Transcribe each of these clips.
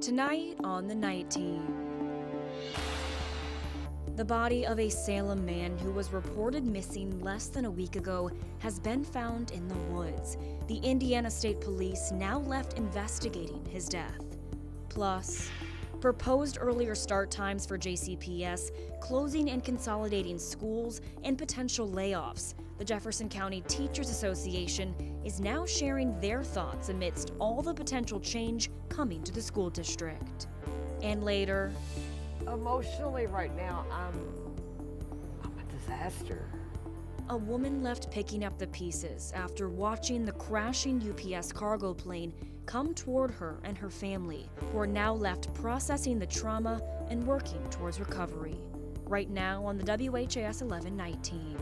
Tonight on the Night Team. The body of a Salem man who was reported missing less than a week ago has been found in the woods. The Indiana State Police now left investigating his death. Plus, proposed earlier start times for JCPS, closing and consolidating schools, and potential layoffs. The Jefferson County Teachers Association is now sharing their thoughts amidst all the potential change coming to the school district. And later, emotionally right now, I'm a disaster. A woman left picking up the pieces after watching the crashing UPS cargo plane come toward her and her family, who are now left processing the trauma and working towards recovery. Right now on the WHAS11 Night Team.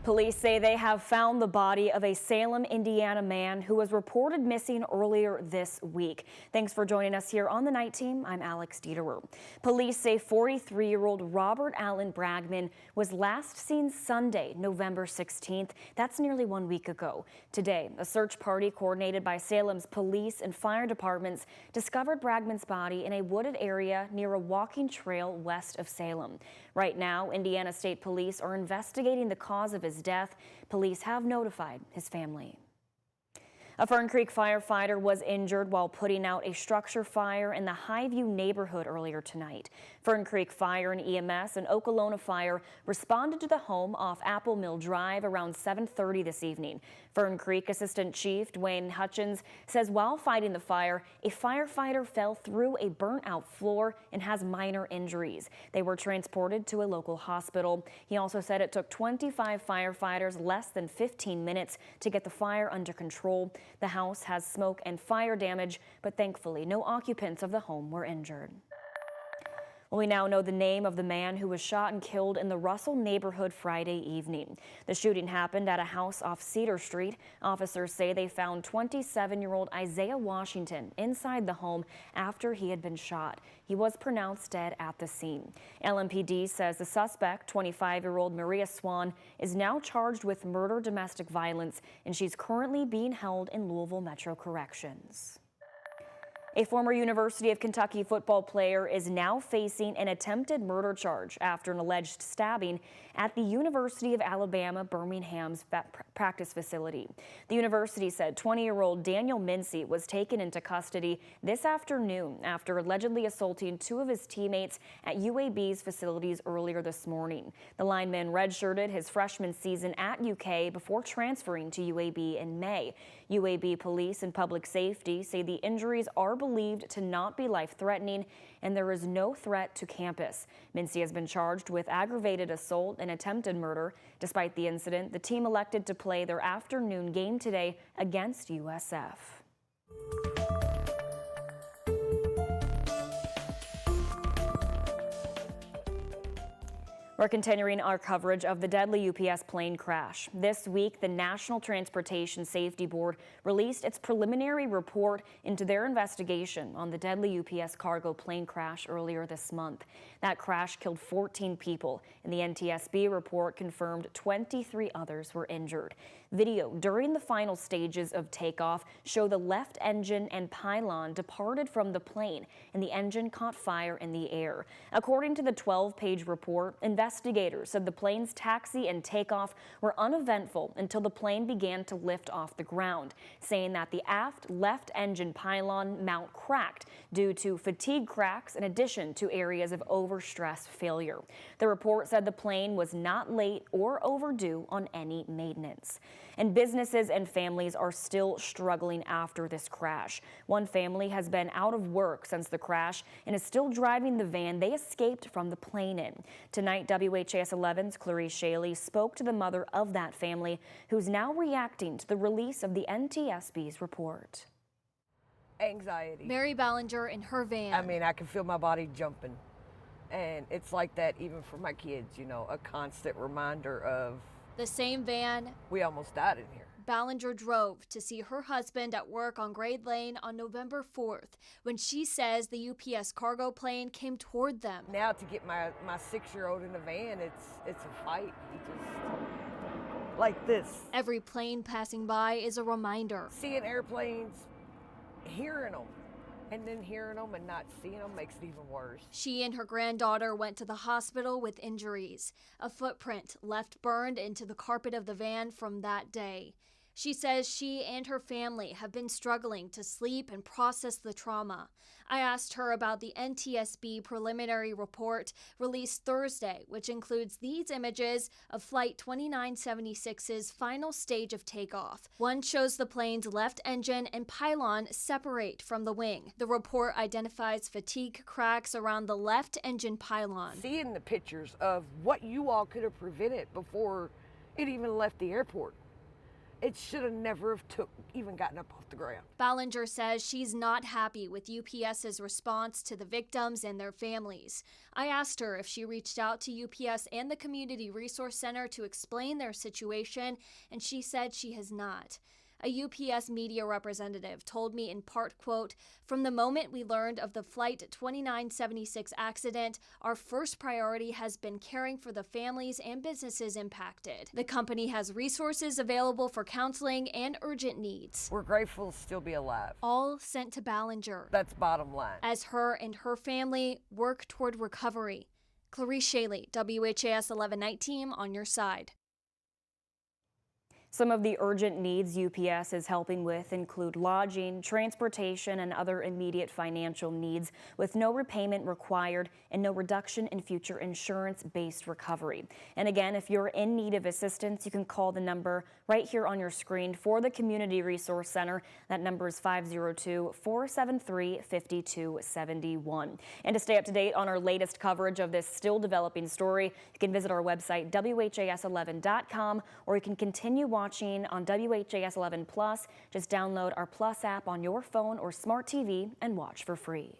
Police say they have found the body of a Salem, Indiana man who was reported missing earlier this week. Thanks for joining us here on the Night Team. I'm Alex Dieterer. Police say 43-year-old Robert Allen Bragman was last seen Sunday, November 16th. That's nearly 1 week ago. Today, a search party coordinated by Salem's police and fire departments discovered Bragman's body in a wooded area near a walking trail west of Salem. Right now, Indiana State Police are investigating the cause of his death. Police have notified his family. A Fern Creek firefighter was injured while putting out a structure fire in the Highview neighborhood earlier tonight. Fern Creek Fire and EMS and Okolona Fire responded to the home off Apple Mill Drive around 7:30 this evening. Fern Creek Assistant Chief Dwayne Hutchins says while fighting the fire, a firefighter fell through a burnt-out floor and has minor injuries. They were transported to a local hospital. He also said it took 25 firefighters less than 15 minutes to get the fire under control. The house has smoke and fire damage, but thankfully no occupants of the home were injured. Well, we now know the name of the man who was shot and killed in the Russell neighborhood Friday evening. The shooting happened at a house off Cedar Street. Officers say they found 27-year-old Isaiah Washington inside the home after he had been shot. He was pronounced dead at the scene. LMPD says the suspect, 25-year-old Maria Swan, is now charged with murder, domestic violence, and she's currently being held in Louisville Metro Corrections. A former University of Kentucky football player is now facing an attempted murder charge after an alleged stabbing at the University of Alabama Birmingham's practice facility. The university said 20-year-old Daniel Mincy was taken into custody this afternoon after allegedly assaulting two of his teammates at UAB's facilities earlier this morning. The lineman redshirted his freshman season at UK before transferring to UAB in May. UAB police and public safety say the injuries are believed to not be life-threatening and there is no threat to campus. Mincy has been charged with aggravated assault and attempted murder. Despite the incident, the team elected to play their afternoon game today against USF. We're continuing our coverage of the deadly UPS plane crash. This week, the National Transportation Safety Board released its preliminary report into their investigation on the deadly UPS cargo plane crash earlier this month. That crash killed 14 people, and the NTSB report confirmed 23 others were injured. Video during the final stages of takeoff show the left engine and pylon departed from the plane, and the engine caught fire in the air. According to the 12-page report, investigators said the plane's taxi and takeoff were uneventful until the plane began to lift off the ground, saying that the aft left engine pylon mount cracked due to fatigue cracks in addition to areas of overstress failure. The report said the plane was not late or overdue on any maintenance. And businesses and families are still struggling after this crash. One family has been out of work since the crash and is still driving the van they escaped from the plane in. Tonight, WHAS 11's Clarice Shaley spoke to the mother of that family, who's now reacting to the release of the NTSB's report. Anxiety. Mary Ballinger in her van. I mean, I can feel my body jumping. And it's like that even for my kids, you know, a constant reminder of the same van. We almost died in here. Ballinger drove to see her husband at work on Grade Lane on November 4th when she says the UPS cargo plane came toward them. Now to get my 6-year-old in the van, it's a fight. He just, like this. Every plane passing by is a reminder. Seeing airplanes, hearing them, and then hearing them and not seeing them makes it even worse. She and her granddaughter went to the hospital with injuries. A footprint left burned into the carpet of the van from that day. She says she and her family have been struggling to sleep and process the trauma. I asked her about the NTSB preliminary report released Thursday, which includes these images of Flight 2976's final stage of takeoff. One shows the plane's left engine and pylon separate from the wing. The report identifies fatigue cracks around the left engine pylon. Seeing the pictures of what you all could have prevented before it even left the airport. It should have never have even gotten up off the ground. Ballinger says she's not happy with UPS's response to the victims and their families. I asked her if she reached out to UPS and the Community Resource Center to explain their situation, and she said she has not. A UPS media representative told me in part, quote, "From the moment we learned of the Flight 2976 accident, our first priority has been caring for the families and businesses impacted. The company has resources available for counseling and urgent needs." We're grateful to still be alive. All sent to Ballinger That's bottom line. as her and her family work toward recovery. Clarice Shaley, WHAS 11 Night Team, on your side. Some of the urgent needs UPS is helping with include lodging, transportation, and other immediate financial needs with no repayment required and no reduction in future insurance-based recovery. And again, if you're in need of assistance, you can call the number right here on your screen for the Community Resource Center. That number is 502-473-5271. And to stay up to date on our latest coverage of this still developing story, you can visit our website, WHAS11.com, or you can continue watching on WHAS 11 Plus. Just download our Plus app on your phone or smart TV and watch for free.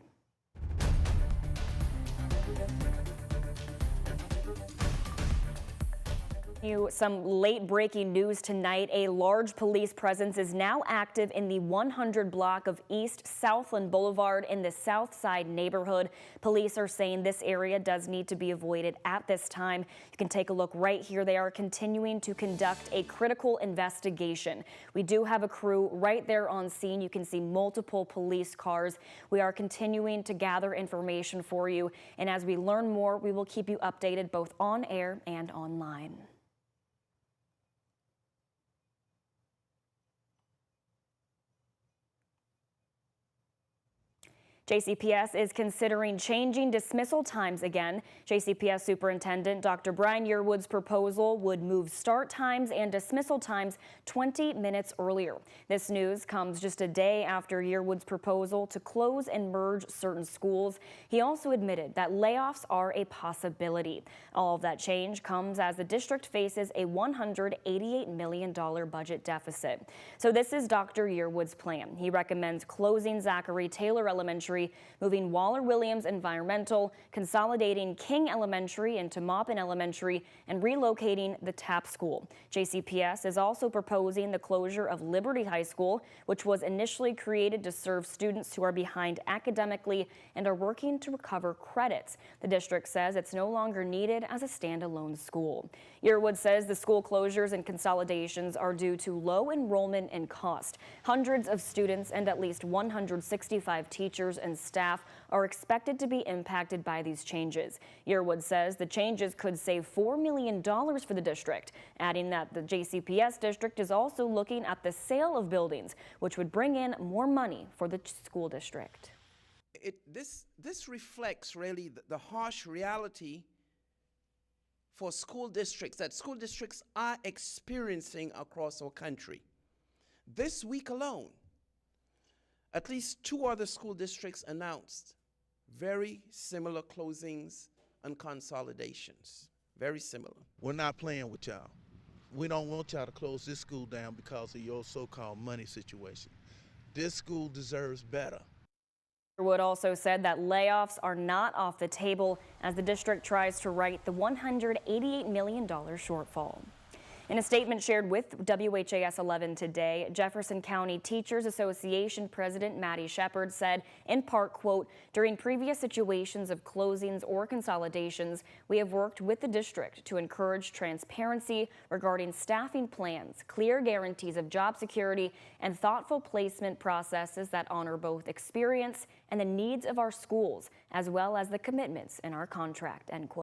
Some late-breaking news tonight. A large police presence is now active in the 100 block of East Southland Boulevard in the South Side neighborhood. Police are saying this area does need to be avoided at this time. You can take a look right here. They are continuing to conduct a critical investigation. We do have a crew right there on scene. You can see multiple police cars. We are continuing to gather information for you, and as we learn more, we will keep you updated both on air and online. JCPS is considering changing dismissal times again. JCPS Superintendent Dr. Brian Yearwood's proposal would move start times and dismissal times 20 minutes earlier. This news comes just a day after Yearwood's proposal to close and merge certain schools. He also admitted that layoffs are a possibility. All of that change comes as the district faces a $188 million budget deficit. So this is Dr. Yearwood's plan. He recommends closing Zachary Taylor Elementary, moving Waller-Williams Environmental, consolidating King Elementary into Maupin Elementary, and relocating the TAP School. JCPS is also proposing the closure of Liberty High School, which was initially created to serve students who are behind academically and are working to recover credits. The district says it's no longer needed as a standalone school. Yearwood says the school closures and consolidations are due to low enrollment and cost. Hundreds of students and at least 165 teachers and staff are expected to be impacted by these changes. Yearwood says the changes could save $4 million for the district, adding that the JCPS district is also looking at the sale of buildings, which would bring in more money for the school district. This reflects really the harsh reality for school districts that school districts are experiencing across our country. This week alone, at least 2 other school districts announced very similar closings and consolidations. Very similar. We're not playing with y'all. We don't want y'all to close this school down because of your so-called money situation. This school deserves better. Yearwood also said that layoffs are not off the table as the district tries to right the $188 million shortfall. In a statement shared with WHAS11 today, Jefferson County Teachers Association President Maddie Shepard said, in part, quote, during previous situations of closings or consolidations, we have worked with the district to encourage transparency regarding staffing plans, clear guarantees of job security, and thoughtful placement processes that honor both experience and the needs of our schools, as well as the commitments in our contract, end quote.